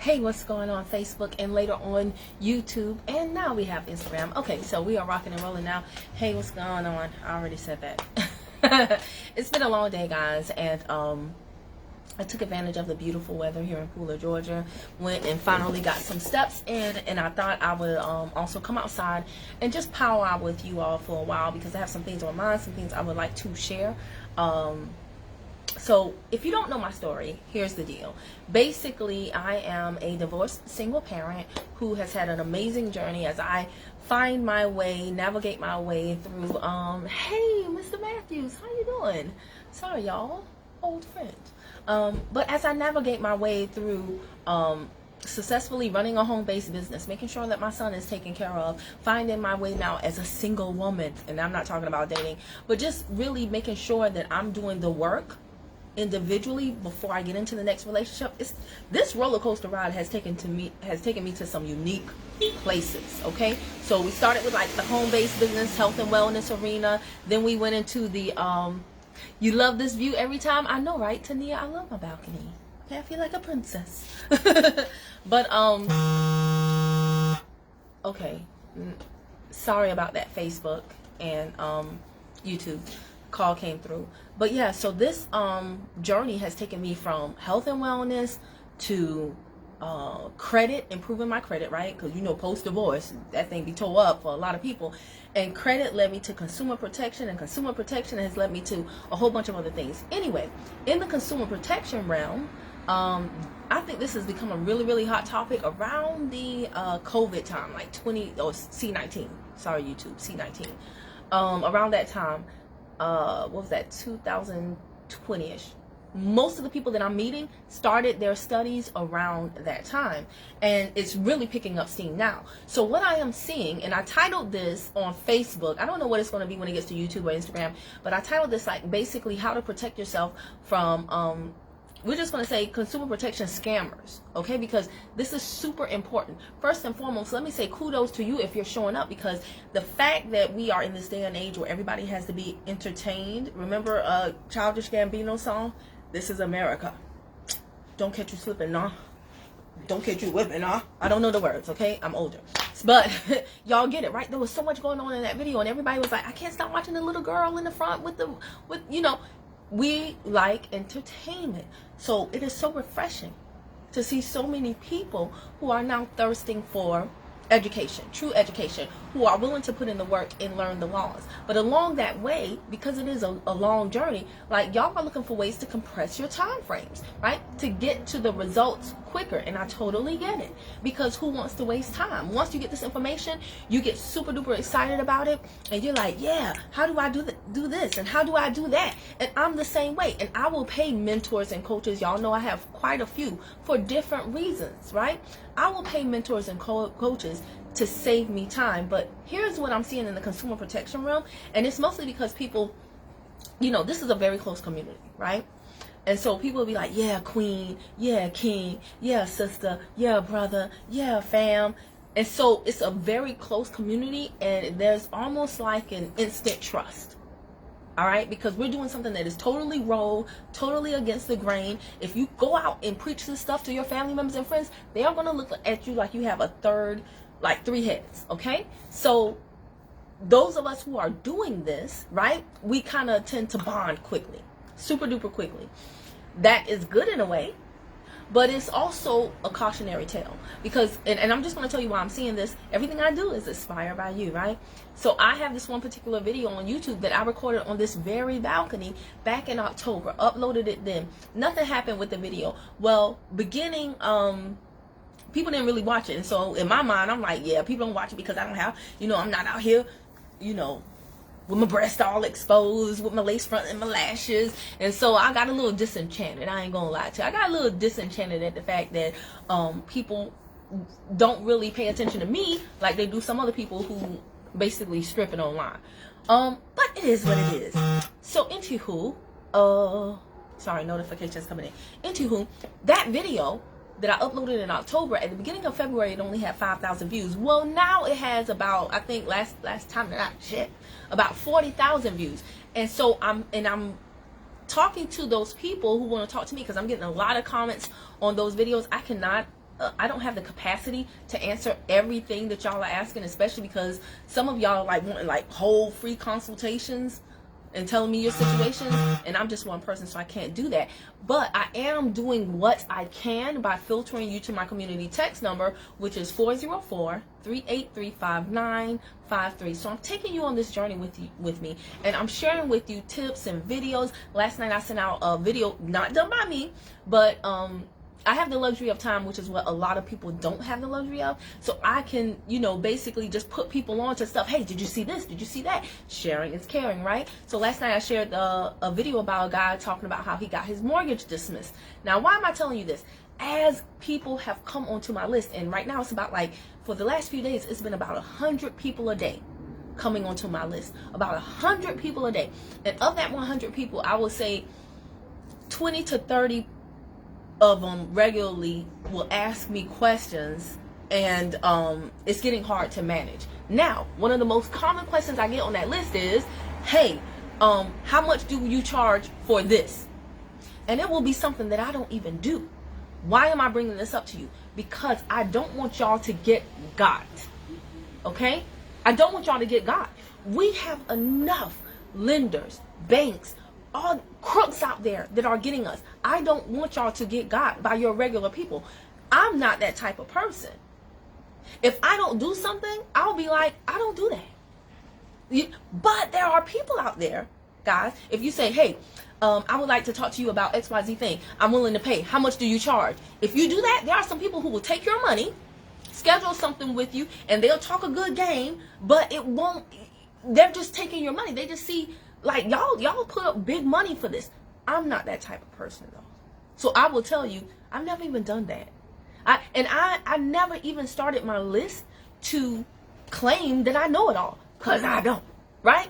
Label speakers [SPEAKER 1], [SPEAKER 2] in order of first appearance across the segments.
[SPEAKER 1] Hey, what's going on Facebook and later on YouTube, and now we have Instagram. Okay, so we are rocking and rolling now. Hey, what's going on? I already said that. It's been a long day, guys, and I took advantage of the beautiful weather here in Pooler, Georgia. Went and finally got some steps in, and I thought I would also come outside and just power out with you all for a while because I have some things on my mind, some things I would like to share. So if you don't know my story, here's the deal. Basically, I am a divorced single parent who has had an amazing journey as I find my way, navigate my way through, hey, Mr. Matthews, how you doing? Sorry, y'all, old friends. But as I navigate my way through successfully running a home-based business, making sure that my son is taken care of, finding my way now as a single woman, and I'm not talking about dating, but just really making sure that I'm doing the work individually before I get into the next relationship. This roller coaster ride has taken me to some unique places. Okay, so we started with like the home-based business, health and wellness arena. Then we went into the you love this view every time. I know, right, Tania? I love my balcony. Okay, I feel like a princess. But okay, sorry about that, Facebook and YouTube. Call came through. But yeah, so this journey has taken me from health and wellness to credit, improving my credit, right? Because you know, post divorce, that thing be tore up for a lot of people. And credit led me to consumer protection, and consumer protection has led me to a whole bunch of other things. Anyway, in the consumer protection realm, I think this has become a really, really hot topic around the COVID time, like C19. Sorry, YouTube, C19. Around that time. What was that, 2020-ish. Most of the people that I'm meeting started their studies around that time, and it's really picking up steam now. So what I am seeing, and I titled this on Facebook, I don't know what it's going to be when it gets to YouTube or Instagram, but I titled this like basically how to protect yourself from we're just going to say consumer protection scammers, okay? Because this is super important. First and foremost, let me say kudos to you if you're showing up, because the fact that we are in this day and age where everybody has to be entertained. Remember Childish Gambino song, This is America. Don't catch you slipping, nah. Don't catch you whipping, nah. I don't know the words, okay? I'm older. But y'all get it, right? There was so much going on in that video, and everybody was like, I can't stop watching the little girl in the front with you know. We like entertainment. So it is so refreshing to see so many people who are now thirsting for education, true education, who are willing to put in the work and learn the laws. But along that way, because it is a long journey, like y'all are looking for ways to compress your time frames, right? To get to the results quicker. And I totally get it, because who wants to waste time? Once you get this information, you get super duper excited about it, and you're like, yeah, how do I do this, and how do I do that? And I'm the same way, and I will pay mentors and coaches. Y'all know I have quite a few for different reasons, right? I will pay mentors and coaches to save me time. But here's what I'm seeing in the consumer protection realm, and it's mostly because people, you know, this is a very close community, right? And so people will be like, yeah, queen, yeah, king, yeah, sister, yeah, brother, yeah, fam. And so it's a very close community, and there's almost like an instant trust. All right, because we're doing something that is totally wrong, totally against the grain. If you go out and preach this stuff to your family members and friends, they are going to look at you like you have three heads. Okay, so those of us who are doing this, right, we kind of tend to bond quickly, super duper quickly. That is good in a way, but it's also a cautionary tale, because, and I'm just going to tell you why I'm seeing this. Everything I do is inspired by you, right? So I have this one particular video on YouTube that I recorded on this very balcony back in October, uploaded it then. Nothing happened with the video. Well, beginning, people didn't really watch it. And so in my mind, I'm like, yeah, people don't watch it because I don't have, you know, I'm not out here, you know, with my breast all exposed, with my lace front and my lashes. And so I got a little disenchanted. I ain't gonna lie to you. I got a little disenchanted at the fact that people don't really pay attention to me like they do some other people who basically strip it online. But it is what it is. So anywho, sorry, notifications coming in. Anywho, that video that I uploaded in October, at the beginning of February, it only had 5,000 views. Well, now it has about, I think last time that I checked, about 40,000 views. And so I'm talking to those people who want to talk to me, because I'm getting a lot of comments on those videos. I cannot I don't have the capacity to answer everything that y'all are asking, especially because some of y'all are like wanting like whole free consultations and telling me your situations, and I'm just one person, so I can't do that. But I am doing what I can by filtering you to my community text number, which is 404-383-5953. So I'm taking you on this journey with me, and I'm sharing with you tips and videos. Last night I sent out a video, not done by me, but I have the luxury of time, which is what a lot of people don't have the luxury of. So I can, basically just put people on to stuff. Hey, did you see this? Did you see that? Sharing is caring, right? So last night I shared a video about a guy talking about how he got his mortgage dismissed. Now, why am I telling you this? As people have come onto my list, and right now it's about for the last few days, it's been about 100 people a day coming onto my list. About 100 people a day. And of that 100 people, I will say 20 to 30 of them regularly will ask me questions, and it's getting hard to manage. Now, one of the most common questions I get on that list is, hey, how much do you charge for this? And it will be something that I don't even do. Why am I bringing this up to you? Because I don't want y'all to get got. Okay? I don't want y'all to get got. We have enough lenders, banks, all crooks out there that are getting us. I don't want y'all to get got by your regular people. I'm not that type of person. If I don't do something, I'll be like, I don't do that. But there are people out there, guys, if you say, hey, I would like to talk to you about XYZ thing, I'm willing to pay. How much do you charge? If you do that, there are some people who will take your money, schedule something with you, and they'll talk a good game, but it won't, they're just taking your money. They just see, like, y'all put up big money for this. I'm not that type of person, though. So I will tell you, I've never even done that. I never even started my list to claim that I know it all, because I don't, right?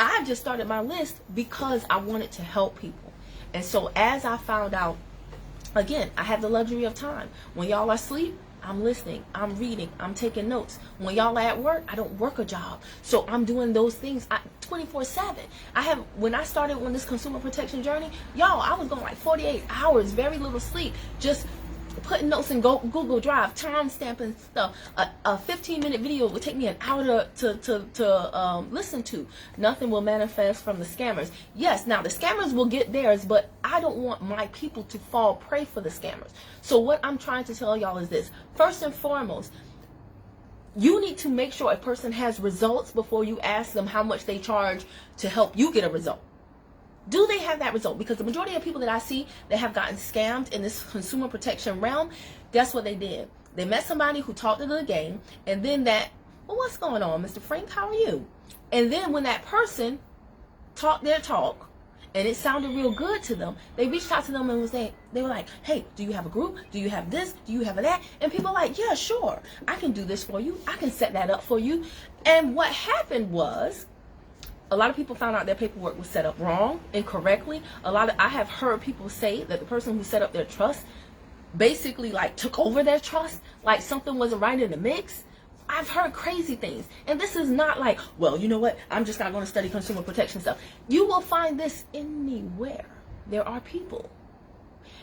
[SPEAKER 1] I just started my list because I wanted to help people. And so as I found out, again, I have the luxury of time. When y'all are asleep, I'm listening, I'm reading, I'm taking notes. When y'all are at work, I don't work a job. So I'm doing those things 24/7. When I started on this consumer protection journey, y'all, I was going like 48 hours, very little sleep, just putting notes in Google Drive, time stamping stuff. A 15-minute video would take me an hour to listen to. Nothing will manifest from the scammers. Yes, now the scammers will get theirs, but I don't want my people to fall prey for the scammers. So what I'm trying to tell y'all is this. First and foremost, you need to make sure a person has results before you ask them how much they charge to help you get a result. Do they have that result? Because the majority of people that I see that have gotten scammed in this consumer protection realm, guess what they did? They met somebody who talked to the game, and then well, what's going on, Mr. Frank? How are you? And then when that person talked their talk, and it sounded real good to them, they reached out to them and they were like, hey, do you have a group? Do you have this? Do you have that? And people are like, yeah, sure. I can do this for you. I can set that up for you. And what happened was, a lot of people found out their paperwork was set up wrong, incorrectly. I have heard people say that the person who set up their trust basically took over their trust, like something wasn't right in the mix. I've heard crazy things. And this is not like, well, you know what? I'm just not going to study consumer protection stuff. You will find this anywhere. There are people.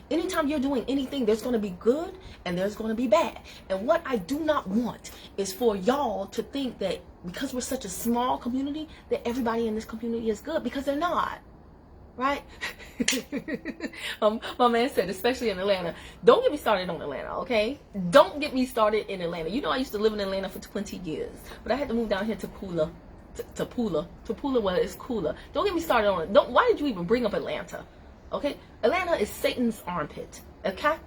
[SPEAKER 1] Anytime you're doing anything, there's going to be good and there's going to be bad. And what I do not want is for y'all to think that because we're such a small community, that everybody in this community is good, because they're not. Right? My man said, especially in Atlanta, don't get me started on Atlanta, okay? Don't get me started in Atlanta. You know, I used to live in Atlanta for 20 years, but I had to move down here to Pula, where it's cooler. Don't get me started on it. Why did you even bring up Atlanta? Okay? Atlanta is Satan's armpit, okay?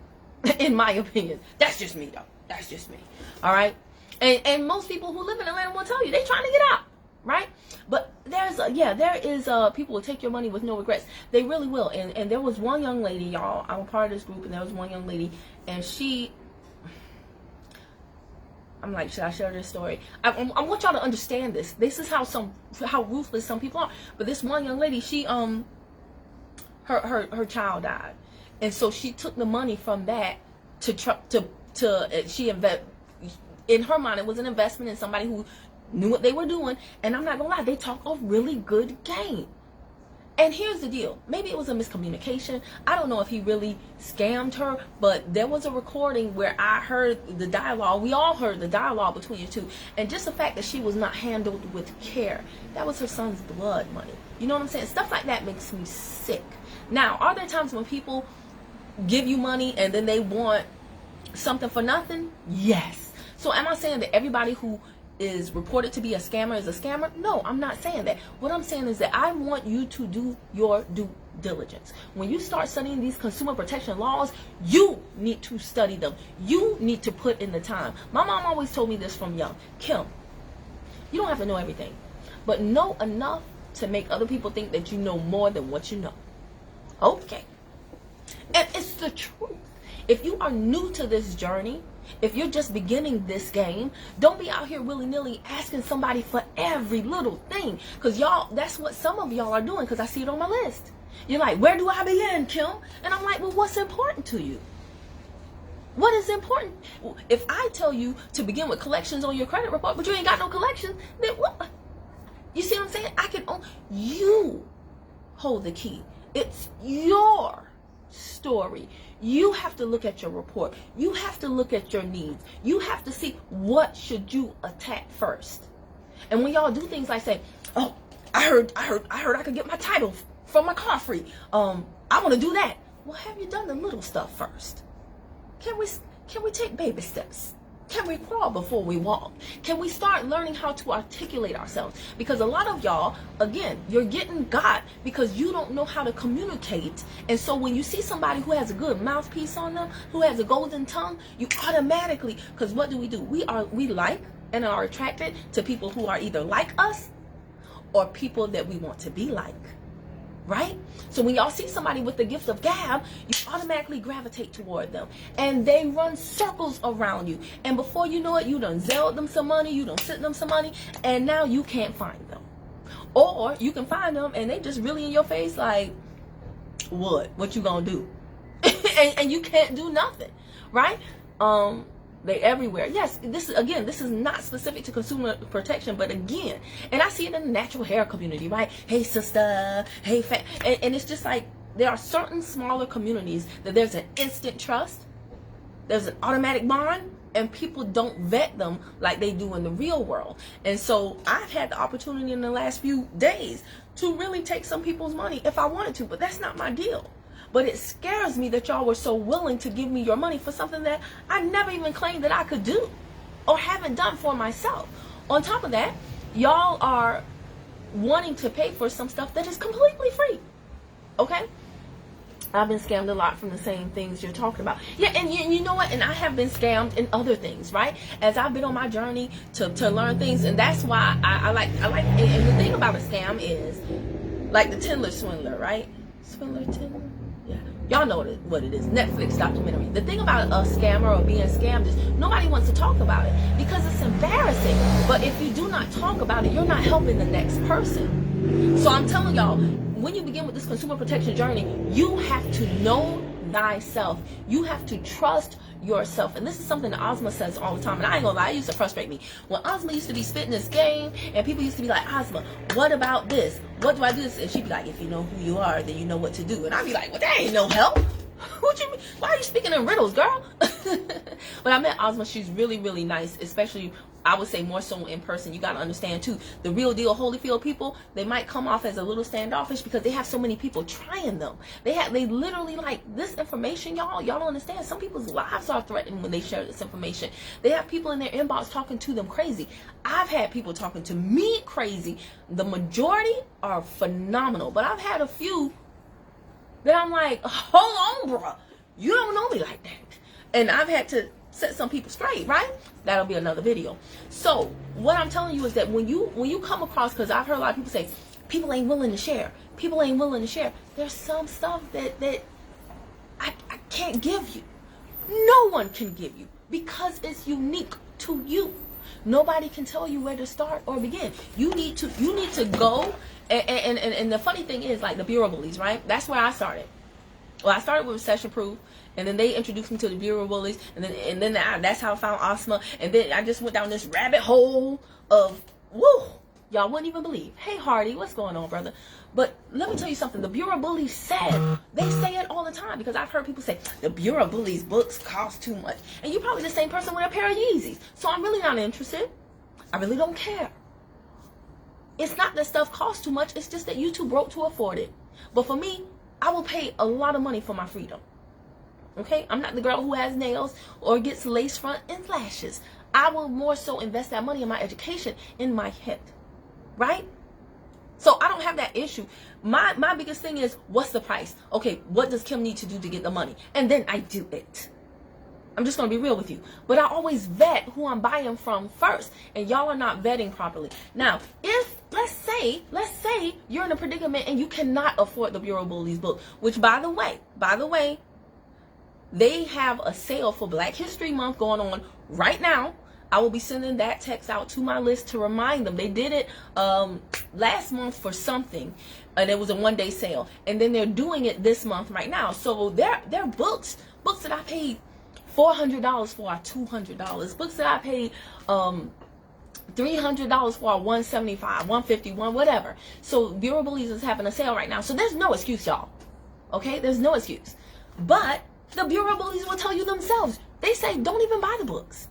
[SPEAKER 1] In my opinion. That's just me, though. That's just me. All right? And most people who live in Atlanta will tell you they're trying to get out, right? But there is people will take your money with no regrets. They really will. And there was one young lady, y'all. I'm a part of this group, and there was one young lady, and I'm like, should I share this story? I want y'all to understand this. This is how ruthless some people are. But this one young lady, she her child died, and so she took the money from that she invest. In her mind, it was an investment in somebody who knew what they were doing. And I'm not gonna lie, they talk a really good game. And here's the deal. Maybe it was a miscommunication. I don't know if he really scammed her, but there was a recording where I heard the dialogue. We all heard the dialogue between you two. And just the fact that she was not handled with care. That was her son's blood money. You know what I'm saying? Stuff like that makes me sick. Now, are there times when people give you money and then they want something for nothing? Yes. So am I saying that everybody who is reported to be a scammer is a scammer? No, I'm not saying that. What I'm saying is that I want you to do your due diligence. When you start studying these consumer protection laws, you need to study them. You need to put in the time. My mom always told me this from young. Kim, you don't have to know everything, but know enough to make other people think that you know more than what you know. Okay. And it's the truth. If you are new to this journey, if you're just beginning this game, don't be out here willy-nilly asking somebody for every little thing. Because y'all, that's what some of y'all are doing, because I see it on my list. You're like, where do I begin, Kim? And I'm like, well, what's important to you? What is important? If I tell you to begin with collections on your credit report, but you ain't got no collections, then what? You see what I'm saying? You hold the key. It's your story. You have to look at your report. You have to look at your needs. You have to see what should you attack first. And when y'all do things like say, oh, I heard I could get my title from my car free. I want to do that. Well, have you done the little stuff first? Can we take baby steps? Can we crawl before we walk? Can we start learning how to articulate ourselves? Because a lot of y'all, again, you're getting got because you don't know how to communicate. And so when you see somebody who has a good mouthpiece on them, who has a golden tongue, you automatically, because what do? We like and are attracted to people who are either like us or people that we want to be like. Right? So when y'all see somebody with the gift of gab, you automatically gravitate toward them. And they run circles around you. And before you know it, you done Zelled them some money, you done sent them some money, and now you can't find them. Or you can find them and they just really in your face like, what you gonna do? and you can't do nothing. Right? They everywhere. Yes, this is not specific to consumer protection, but again, and I see it in the natural hair community, right? Hey sister, hey fat, and it's just like there are certain smaller communities that there's an instant trust, there's an automatic bond, and people don't vet them like they do in the real world. And so I've had the opportunity in the last few days to really take some people's money if I wanted to, but that's not my deal. But it scares me that y'all were so willing to give me your money for something that I never even claimed that I could do or haven't done for myself. On top of that, y'all are wanting to pay for some stuff that is completely free. Okay? I've been scammed a lot from the same things you're talking about. Yeah, and you know what? And I have been scammed in other things, right? As I've been on my journey to learn things, and that's why I like. And the thing about a scam is, like the Tinder swindler, right? Swindler, Tinder. Yeah. Y'all know what it is. Netflix documentary. The thing about a scammer or being scammed is nobody wants to talk about it because it's embarrassing. But if you do not talk about it, you're not helping the next person. So I'm telling y'all, when you begin with this consumer protection journey, you have to know thyself. You have to trust yourself. And this is something that Ozma says all the time. And I ain't gonna lie, it used to frustrate me. When Ozma used to be spitting this game and people used to be like, Ozma, what about this? What do I do this? And she'd be like, if you know who you are, then you know what to do. And I'd be like, well, that ain't no help. What you mean? Why are you speaking in riddles, girl? When I met Ozma, she's really, really nice, especially I would say more so in person. You got to understand too, the real deal Holyfield people, they might come off as a little standoffish because they have so many people trying them. They literally, like, this information, y'all don't understand. Some people's lives are threatened when they share this information. They have people in their inbox talking to them crazy. I've had people talking to me crazy. The majority are phenomenal, but I've had a few that I'm like, hold on, bro, you don't know me like that. And I've had to set some people straight, right? That'll be another video. So what I'm telling you is that when you come across, because I've heard a lot of people say people ain't willing to share, there's some stuff that I can't give you. No one can give you because it's unique to you. Nobody can tell you where to start or begin. You need to go and the funny thing is, like the bureau bullies, right? That's where I started. Well, I started with Recession Proof, and then they introduced me to the bureau bullies, and then that's how I found Ozma, and then I just went down this rabbit hole of y'all wouldn't even believe. Hey, Hardy, what's going on, brother? But let me tell you something. The Bureau of Bullies said, they say it all the time, because I've heard people say, the Bureau of Bullies books cost too much. And you're probably the same person with a pair of Yeezys. So I'm really not interested. I really don't care. It's not that stuff costs too much. It's just that you too broke to afford it. But for me, I will pay a lot of money for my freedom. Okay? I'm not the girl who has nails or gets lace front and lashes. I will more so invest that money in my education, in my head. Right? So I don't have that issue. My biggest thing is, what's the price? Okay, what does Kim need to do to get the money? And then I do it. I'm just going to be real with you. But I always vet who I'm buying from first. And y'all are not vetting properly. Now, if, let's say you're in a predicament and you cannot afford the Bureau of Bullies book, which by the way, they have a sale for Black History Month going on right now. I will be sending that text out to my list to remind them. They did it last month for something, and it was a one-day sale. And then they're doing it this month right now. So they're books that I paid $400 for are $200. Books that I paid $300 for are $175, $151, whatever. So Bureau of Bullies is having a sale right now. So there's no excuse, y'all. Okay, there's no excuse. But the Bureau of Bullies will tell you themselves. They say don't even buy the books.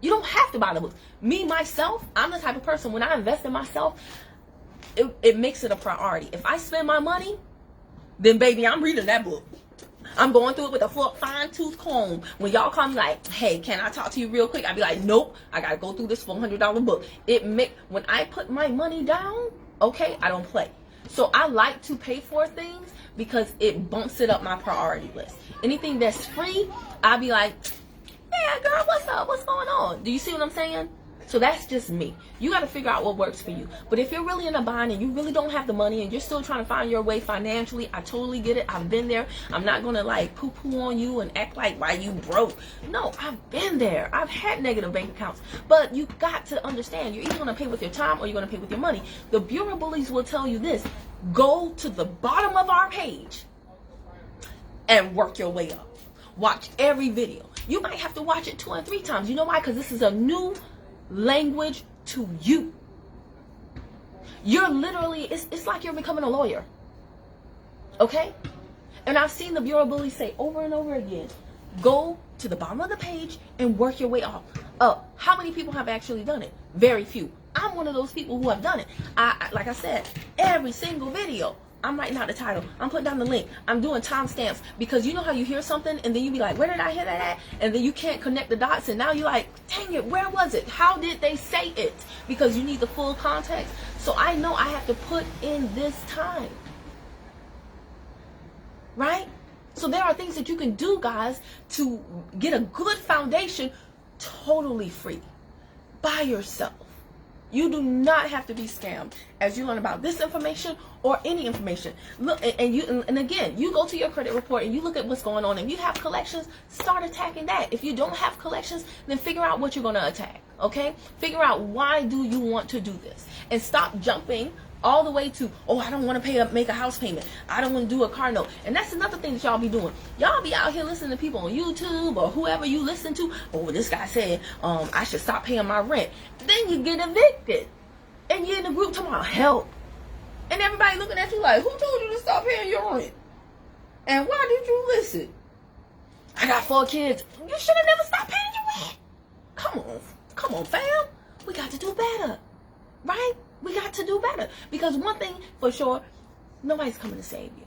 [SPEAKER 1] You don't have to buy the books. Me, myself, I'm the type of person, when I invest in myself, it makes it a priority. If I spend my money, then baby, I'm reading that book. I'm going through it with a fine-tooth comb. When y'all come like, hey, can I talk to you real quick? I'd be like, nope, I got to go through this $400 book. When I put my money down, okay, I don't play. So I like to pay for things because it bumps it up my priority list. Anything that's free, I'll be like, yeah, girl, what's up? What's going on? Do you see what I'm saying? So that's just me. You got to figure out what works for you. But if you're really in a bind and you really don't have the money and you're still trying to find your way financially, I totally get it. I've been there. I'm not going to like poo-poo on you and act like why you broke. No, I've been there. I've had negative bank accounts. But you got to understand, you're either going to pay with your time or you're going to pay with your money. The Bureau of Bullies will tell you this. Go to the bottom of our page and work your way up. Watch every video. You might have to watch it 2 and 3 times. You know why? Because this is a new language to you. You're literally, it's like you're becoming a lawyer. Okay? And I've seen the Bureau of Bullies say over and over again, go to the bottom of the page and work your way up. How many people have actually done it? Very few. I'm one of those people who have done it. Like I said, every single video, I'm writing out the title. I'm putting down the link. I'm doing timestamps, because you know how you hear something and then you be like, where did I hear that at? And then you can't connect the dots, and now you're like, dang it, where was it? How did they say it? Because you need the full context. So I know I have to put in this time. Right? So there are things that you can do, guys, to get a good foundation totally free by yourself. You do not have to be scammed as you learn about this information or any information. Look, and again, you go to your credit report and you look at what's going on. If you have collections, start attacking that. If you don't have collections, then figure out what you're going to attack. Okay? Figure out why do you want to do this, and stop jumping all the way to, oh, I don't want to make a house payment. I don't want to do a car note. And that's another thing that y'all be doing. Y'all be out here listening to people on YouTube or whoever you listen to. Oh, this guy said I should stop paying my rent. Then you get evicted. And you're in a group talking about help. And everybody looking at you like, who told you to stop paying your rent? And why did you listen? I got 4 kids. You should have never stopped paying your rent. Come on, fam. We got to do better. Right? We got to do better. Because one thing for sure, nobody's coming to save you.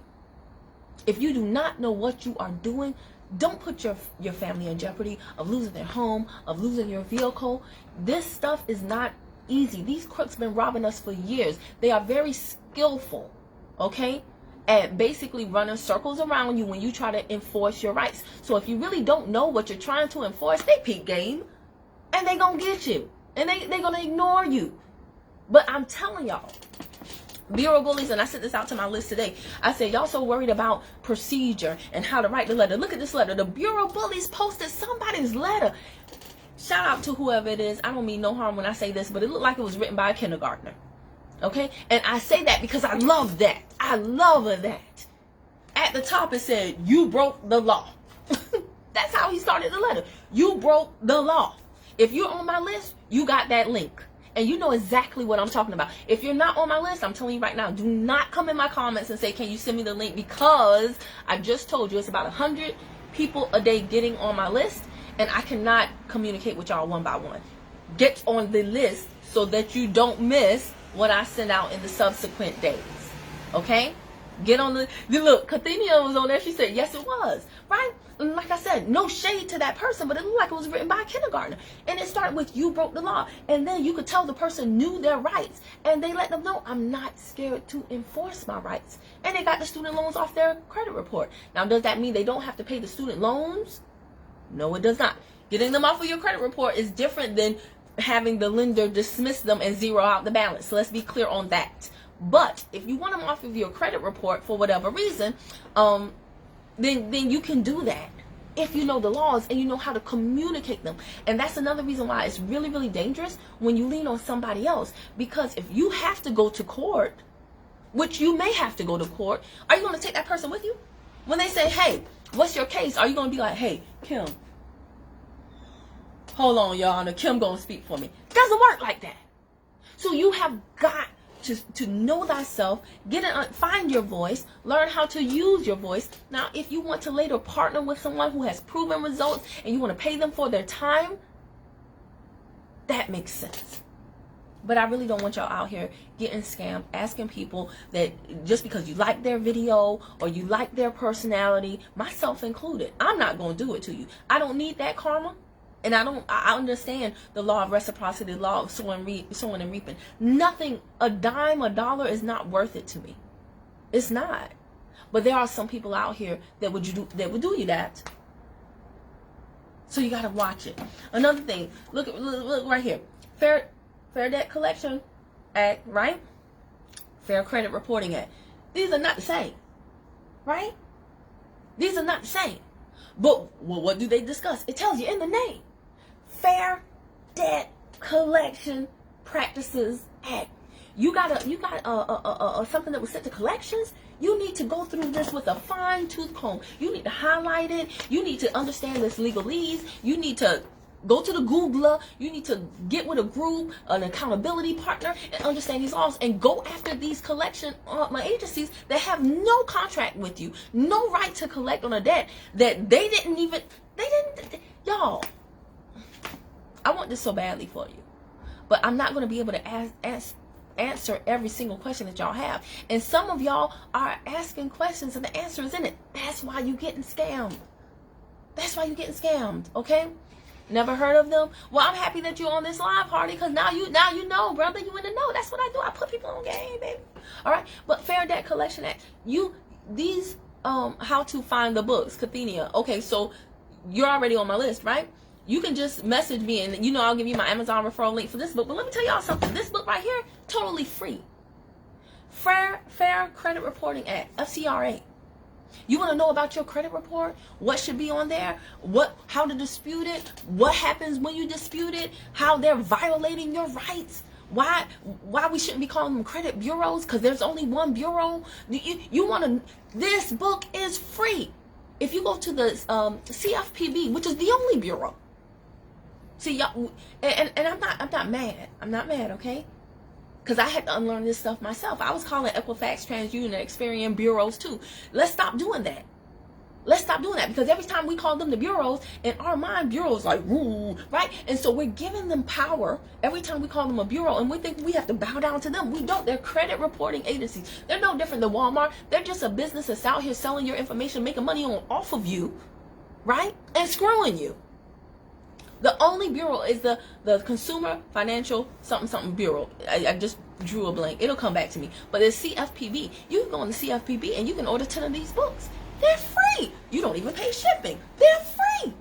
[SPEAKER 1] If you do not know what you are doing, don't put your family in jeopardy of losing their home, of losing your vehicle. This stuff is not easy. These crooks been robbing us for years. They are very skillful, okay, at basically running circles around you when you try to enforce your rights. So if you really don't know what you're trying to enforce, they peep game, and they gonna get you, and they gonna ignore you. But I'm telling y'all, Bureau of Bullies, and I sent this out to my list today. I said, y'all so worried about procedure and how to write the letter. Look at this letter. The Bureau of Bullies posted somebody's letter. Shout out to whoever it is. I don't mean no harm when I say this, but it looked like it was written by a kindergartner. Okay? And I say that because I love that. I love that. At the top it said, you broke the law. That's how he started the letter. You broke the law. If you're on my list, you got that link. And you know exactly what I'm talking about. If you're not on my list, I'm telling you right now, do not come in my comments and say, can you send me the link? Because I just told you it's about 100 people a day getting on my list, and I cannot communicate with y'all one by one. Get on the list so that you don't miss what I send out in the subsequent days. Okay? Get on the look, Kathenia was on there. She said, yes, it was. Right? And like I said, no shade to that person, but it looked like it was written by a kindergartner. And it started with, you broke the law. And then you could tell the person knew their rights. And they let them know, I'm not scared to enforce my rights. And they got the student loans off their credit report. Now, does that mean they don't have to pay the student loans? No, it does not. Getting them off of your credit report is different than having the lender dismiss them and zero out the balance. So let's be clear on that. But if you want them off of your credit report for whatever reason, then you can do that if you know the laws and you know how to communicate them. And that's another reason why it's really, really dangerous when you lean on somebody else. Because if you have to go to court, which you may have to go to court, are you going to take that person with you? When they say, hey, what's your case? Are you going to be like, hey, Kim, hold on, y'all, and Kim going to speak for me? It doesn't work like that. So you have got to know thyself, find your voice, learn how to use your voice. Now, if you want to later partner with someone who has proven results and you want to pay them for their time, that makes sense. But I really don't want y'all out here getting scammed, asking people that just because you like their video or you like their personality, myself included, I'm not going to do it to you. I don't need that karma. And I understand the law of reciprocity, the law of sowing and reaping. Nothing, a dime, a dollar is not worth it to me. It's not. But there are some people out here that would do you that. So you got to watch it. Another thing, look right here. Fair Debt Collection Act, right? Fair Credit Reporting Act. These are not the same, right? These are not the same. But what do they discuss? It tells you in the name. Fair Debt Collection Practices Act. You got something that was sent to collections. You need to go through this with a fine-tooth comb. You need to highlight it. You need to understand this legalese. You need to go to the Googler. You need to get with a group, an accountability partner, and understand these laws and go after these collection agencies that have no contract with you, no right to collect on a debt that they didn't. Y'all, I want this so badly for you, but I'm not going to be able to answer every single question that y'all have. And some of y'all are asking questions and the answer is in it. That's why you're getting scammed. That's why you're getting scammed, okay? Never heard of them? Well, I'm happy that you're on this live party because now you know, brother. You in the know. That's what I do. I put people on game, baby. All right. But Fair Debt Collection Act. How to find the books, Kathenia. Okay, so you're already on my list, right? You can just message me and I'll give you my Amazon referral link for this book. But let me tell y'all something. This book right here, totally free. Fair Credit Reporting Act, FCRA. You want to know about your credit report? What should be on there? How to dispute it? What happens when you dispute it? How they're violating your rights? Why we shouldn't be calling them credit bureaus? Because there's only one bureau. This book is free. If you go to the CFPB, which is the only bureau. See, y'all, and I'm not mad. I'm not mad, okay? Because I had to unlearn this stuff myself. I was calling Equifax, TransUnion, and Experian bureaus too. Let's stop doing that. Let's stop doing that. Because every time we call them the bureaus, in our mind, bureaus like, ooh, right? And so we're giving them power every time we call them a bureau. And we think we have to bow down to them. We don't. They're credit reporting agencies. They're no different than Walmart. They're just a business that's out here selling your information, making money off of you, right? And screwing you. The only bureau is the Consumer Financial something Bureau. I just drew a blank. It'll come back to me. But it's CFPB. You can go on the CFPB and you can order 10 of these books. They're free. You don't even pay shipping. They're free.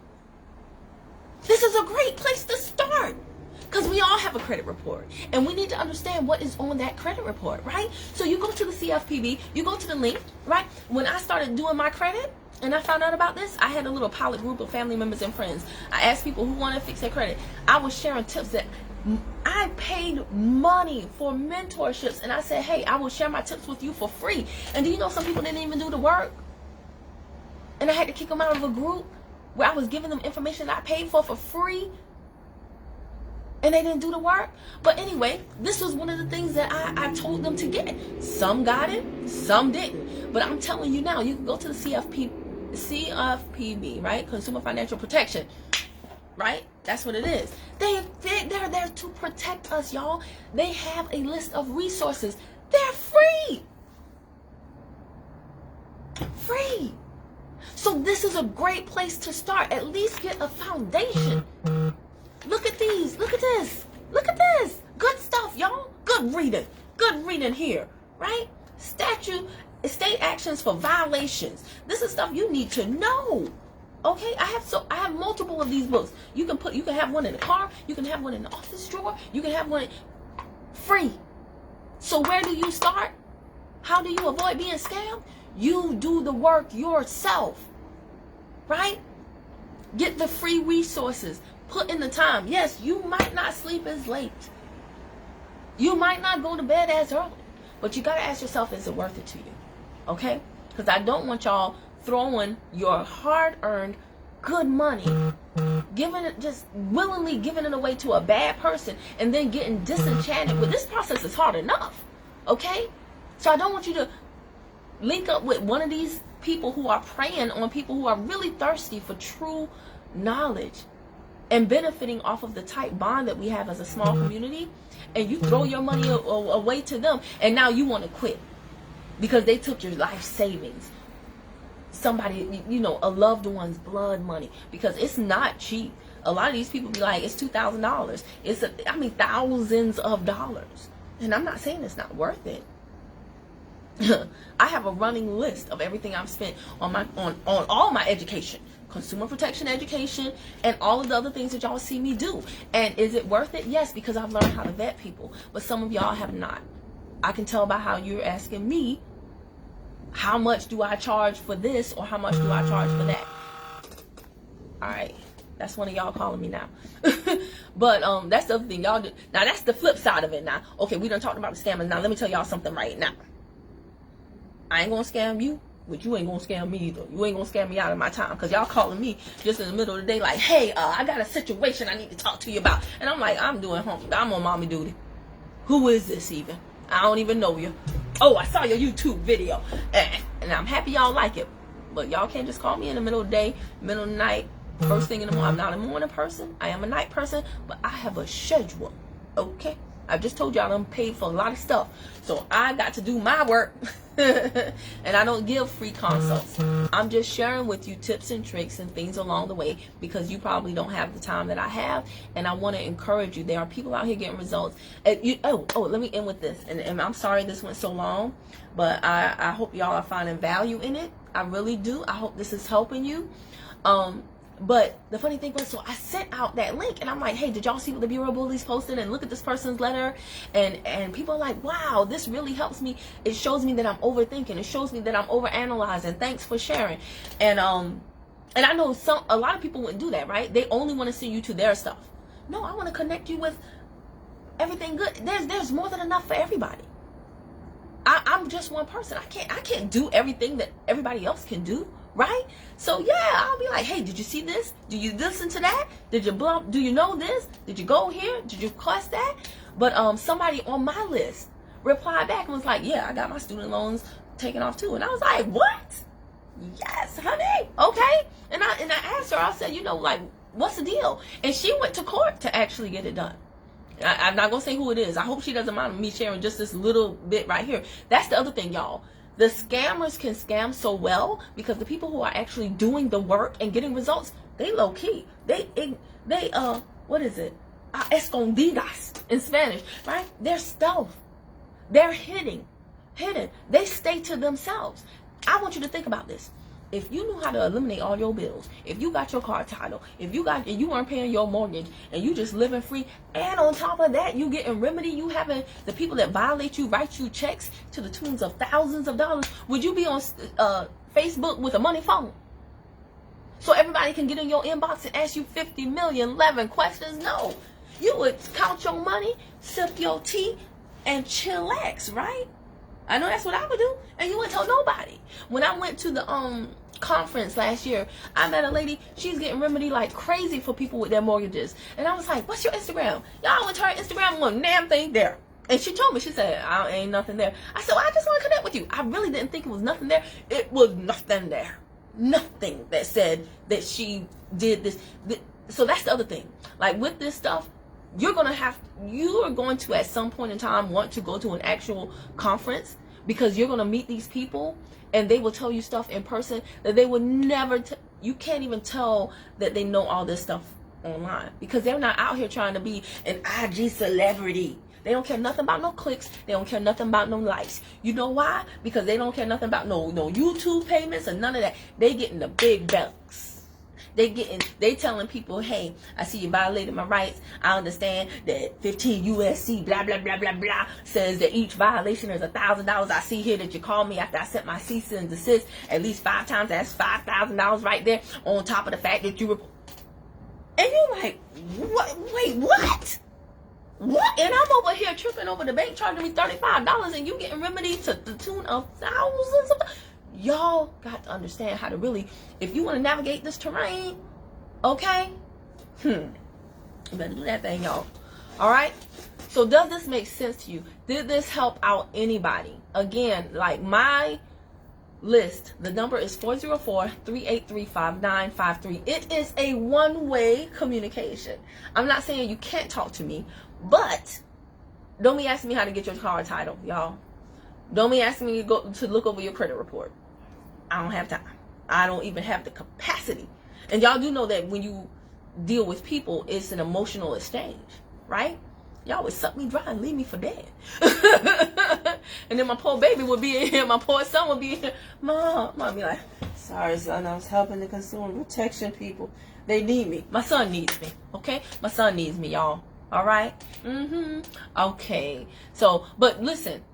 [SPEAKER 1] This is a great place to start. Because we all have a credit report. And we need to understand what is on that credit report, right? So you go to the CFPB. You go to the link, right? When I started doing my credit, and I found out about this, I had a little pilot group of family members and friends. I asked people who want to fix their credit. I was sharing tips that I paid money for mentorships. And I said, hey, I will share my tips with you for free. And do you know some people didn't even do the work? And I had to kick them out of a group where I was giving them information I paid for free. and they didn't do the work. But anyway, this was one of the things that I told them to get. Some got it, some didn't. But I'm telling you now, you can go to the CFPB, right? Consumer Financial Protection, right? That's what it is. They're there to protect us, y'all. They have a list of resources. They're free. Free. So this is a great place to start. At least get a foundation. Look at these. Look at this. Look at this. Good stuff, y'all. Good reading. Good reading here, right? State actions for violations. This is stuff you need to know. Okay, I have multiple of these books. You can have one in the car. You can have one in the office drawer. You can have one free. So where do you start? How do you avoid being scammed? You do the work yourself, right? Get the free resources. Put in the time. Yes, you might not sleep as late. You might not go to bed as early. But you got to ask yourself, is it worth it to you? Okay? Because I don't want y'all throwing your hard-earned good money, just willingly giving it away to a bad person, and then getting disenchanted. But this process is hard enough. Okay? So I don't want you to link up with one of these people who are preying on people who are really thirsty for true knowledge and benefiting off of the tight bond that we have as a small community, and you throw your money away to them, and now you want to quit because they took your life savings. Somebody, a loved one's blood money, because it's not cheap. A lot of these people be like, it's $2,000. It's thousands of dollars. And I'm not saying it's not worth it. I have a running list of everything I've spent on all my education, consumer protection education, and all of the other things that y'all see me do. And is it worth it? Yes, because I've learned how to vet people. But some of y'all have not. I can tell by how you're asking me, how much do I charge for this, or how much do I charge for that? All right. That's one of y'all calling me now. But that's the other thing y'all do. Now that's the flip side of it now. Okay, we done talked about the scammers. Now let me tell y'all something right now. I ain't gonna scam you, but you ain't gonna scam me either. You ain't gonna scam me out of my time, because y'all calling me just in the middle of the day like, hey, I got a situation I need to talk to you about. And I'm like, I'm on mommy duty. Who is this even? I don't even know you. Oh, I saw your YouTube video. And I'm happy y'all like it. But y'all can't just call me in the middle of the day, middle of the night, first thing in the morning. I'm not a morning person. I am a night person. But I have a schedule. Okay? I just told y'all I'm paid for a lot of stuff. So I got to do my work. And I don't give free consults. I'm just sharing with you tips and tricks and things along the way, because you probably don't have the time that I have. And I want to encourage you. There are people out here getting results. Let me end with this. And I'm sorry this went so long, but I hope y'all are finding value in it. I really do. I hope this is helping you. But the funny thing was, so I sent out that link, and I'm like, hey, did y'all see what the Bureau Bullies posted? And look at this person's letter. And people are like, wow, this really helps me. It shows me that I'm overthinking. It shows me that I'm overanalyzing. Thanks for sharing. And I know a lot of people wouldn't do that, right? They only want to send you to their stuff. No, I want to connect you with everything good. There's more than enough for everybody. I'm just one person. I can't do everything that everybody else can do. Right? So yeah, I'll be like, hey, did you see this? Do you listen to that? Do you know this? Did you go here? Did you request that? But somebody on my list replied back and was like, yeah, I got my student loans taken off too. And I was like, what? Yes, honey. Okay. And I asked her, I said, what's the deal? And she went to court to actually get it done. I'm not gonna say who it is. I hope she doesn't mind me sharing just this little bit right here. That's the other thing, y'all. The scammers can scam so well because the people who are actually doing the work and getting results, they low key. They what is it? Escondidas in Spanish, right? They're stealth. They're hidden. They stay to themselves. I want you to think about this. If you knew how to eliminate all your bills, if you got your car title, and you weren't paying your mortgage, and you just living free, and on top of that, you getting remedy, you having the people that violate you write you checks to the tunes of thousands of dollars, would you be on Facebook with a money phone? So everybody can get in your inbox and ask you 50 million 11 questions? No. You would count your money, sip your tea, and chillax, right? I know that's what I would do. And you wouldn't tell nobody. When I went to the conference last year, I met a lady. She's getting remedy like crazy for people with their mortgages. And I was like, what's your Instagram? Y'all went to her Instagram, one damn thing there. And she told me, she said, ain't nothing there. I said, well, I just want to connect with you. I really didn't think it was nothing there. It was nothing there. Nothing that said that she did this. So that's the other thing. Like with this stuff, you are going to at some point in time want to go to an actual conference, because you're going to meet these people and they will tell you stuff in person that they would never you can't even tell that they know all this stuff online, because they're not out here trying to be an IG celebrity. They don't care nothing about no clicks. They don't care nothing about no likes. You know why? Because they don't care nothing about no YouTube payments or none of that. They getting the big bucks. They telling people, hey, I see you violated my rights. I understand that 15 USC blah blah blah blah blah says that each violation is $1,000. I see here that you called me after I sent my cease and desist at least 5 times. That's $5,000 right there, on top of the fact that you were. And you're like, what? Wait, what? What? And I'm over here tripping over the bank charging me $35, and you getting remedy to the tune of thousands of. Y'all got to understand how to really, if you want to navigate this terrain, okay? You better do that thing, y'all. All right? So does this make sense to you? Did this help out anybody? Again, like my list, the number is 404-383-5953. It is a one-way communication. I'm not saying you can't talk to me, but don't be asking me how to get your car title, y'all. Don't be asking me to look over your credit report. I don't have time. I don't even have the capacity. And y'all do know that when you deal with people, it's an emotional exchange, right? Y'all would suck me dry and leave me for dead. And then my poor baby would be in here. My poor son would be in here. Mom be like, sorry, son, I was helping the consumer protection people. They need me. My son needs me, okay? My son needs me, y'all. All right? Okay. So, but listen.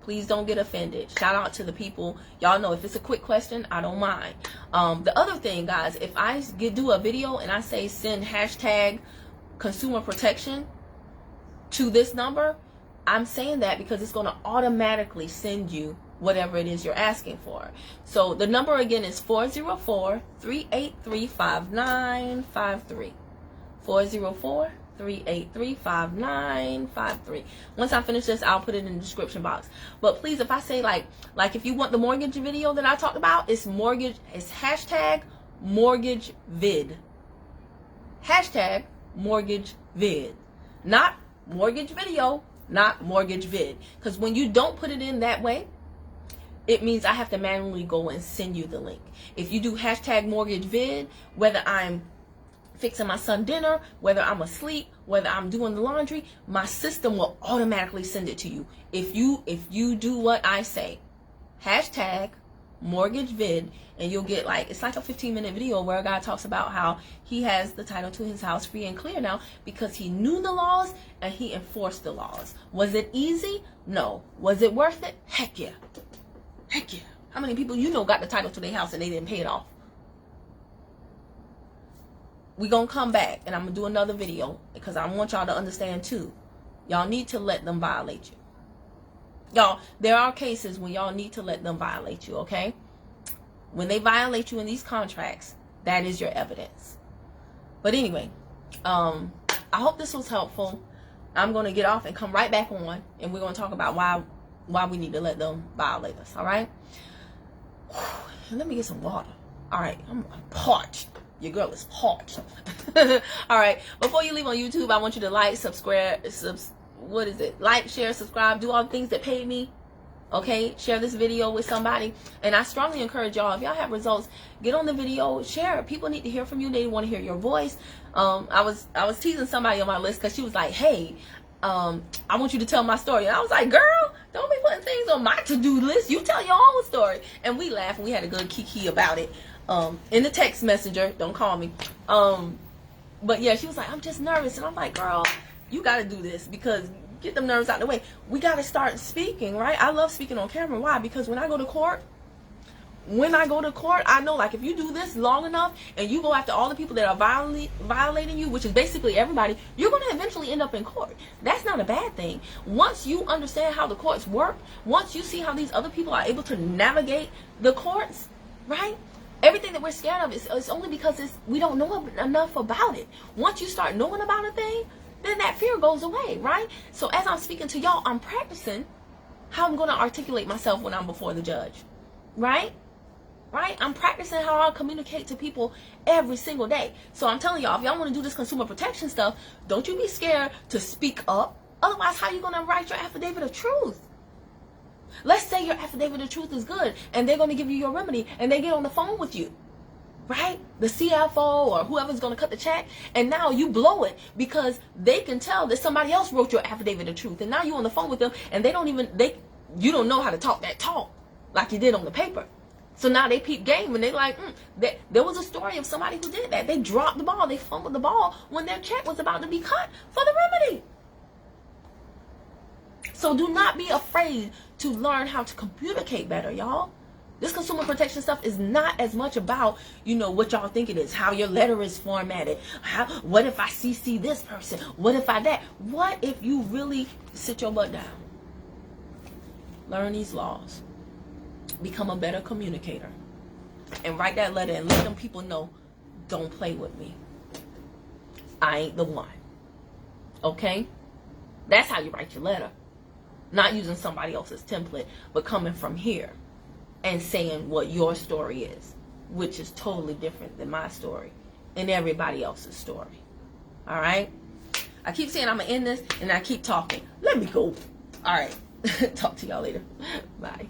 [SPEAKER 1] Please don't get offended. Shout out to the people. Y'all know if it's a quick question, I don't mind. The other thing, guys, if I do a video and I say send hashtag consumer protection to this number, I'm saying that because it's going to automatically send you whatever it is you're asking for. So the number again is 404-383-5953. 404-383-5953. Once I finish this, I'll put it in the description box. But please, if I say like if you want the mortgage video that I talked about, it's hashtag mortgage vid. Hashtag mortgage vid. Not mortgage video, not mortgage vid. Because when you don't put it in that way, it means I have to manually go and send you the link. If you do hashtag mortgage vid, whether I'm fixing my son dinner, whether I'm asleep, whether I'm doing the laundry, my system will automatically send it to you. If you do what I say, hashtag mortgage vid, and you'll get it's like a 15-minute video where a guy talks about how he has the title to his house free and clear now because he knew the laws and he enforced the laws. Was it easy? No. Was it worth it? Heck yeah. Heck yeah. How many people you know got the title to their house and they didn't pay it off? We're going to come back and I'm going to do another video because I want y'all to understand too. Y'all need to let them violate you. Y'all, there are cases when y'all need to let them violate you, okay? When they violate you in these contracts, that is your evidence. But anyway, I hope this was helpful. I'm going to get off and come right back on and we're going to talk about why we need to let them violate us, all right? Let me get some water. All right, I'm parched. Your girl is parched. All right. Before you leave on YouTube, I want you to like, subscribe. Like, share, subscribe. Do all the things that pay me. Okay. Share this video with somebody. And I strongly encourage y'all, if y'all have results, get on the video, share it. People need to hear from you. They want to hear your voice. I was teasing somebody on my list because she was like, hey, I want you to tell my story. And I was like, girl, don't be putting things on my to-do list. You tell your own story. And we laughed and we had a good kiki about it. In the text messenger, don't call me. But yeah, she was like, I'm just nervous. And I'm like, girl, you got to do this because get them nerves out of the way. We got to start speaking, right? I love speaking on camera. Why? Because when I go to court, I know if you do this long enough and you go after all the people that are violating you, which is basically everybody, you're going to eventually end up in court. That's not a bad thing. Once you understand how the courts work, once you see how these other people are able to navigate the courts, right? Everything that we're scared of is only because we don't know enough about it. Once you start knowing about a thing, then that fear goes away, right? So as I'm speaking to y'all, I'm practicing how I'm going to articulate myself when I'm before the judge, right? Right? I'm practicing how I communicate to people every single day. So I'm telling y'all, if y'all want to do this consumer protection stuff, don't you be scared to speak up. Otherwise, how are you going to write your affidavit of truth? Let's say your affidavit of truth is good and they're going to give you your remedy and they get on the phone with you, right? The CFO or whoever's going to cut the check, and now you blow it because they can tell that somebody else wrote your affidavit of truth, and now you're on the phone with them and you don't know how to talk that talk like you did on the paper. So now they peep game and they like, there was a story of somebody who did that. They dropped the ball, they fumbled the ball when their check was about to be cut for the remedy. So do not be afraid to learn how to communicate better, y'all. This consumer protection stuff is not as much about, what y'all think it is, how your letter is formatted. What if I CC this person? What if I that? What if you really sit your butt down? Learn these laws. Become a better communicator. And write that letter and let them people know, don't play with me. I ain't the one. Okay? That's how you write your letter. Not using somebody else's template, but coming from here and saying what your story is, which is totally different than my story and everybody else's story. All right? I keep saying I'm going to end this, and I keep talking. Let me go. All right. Talk to y'all later. Bye.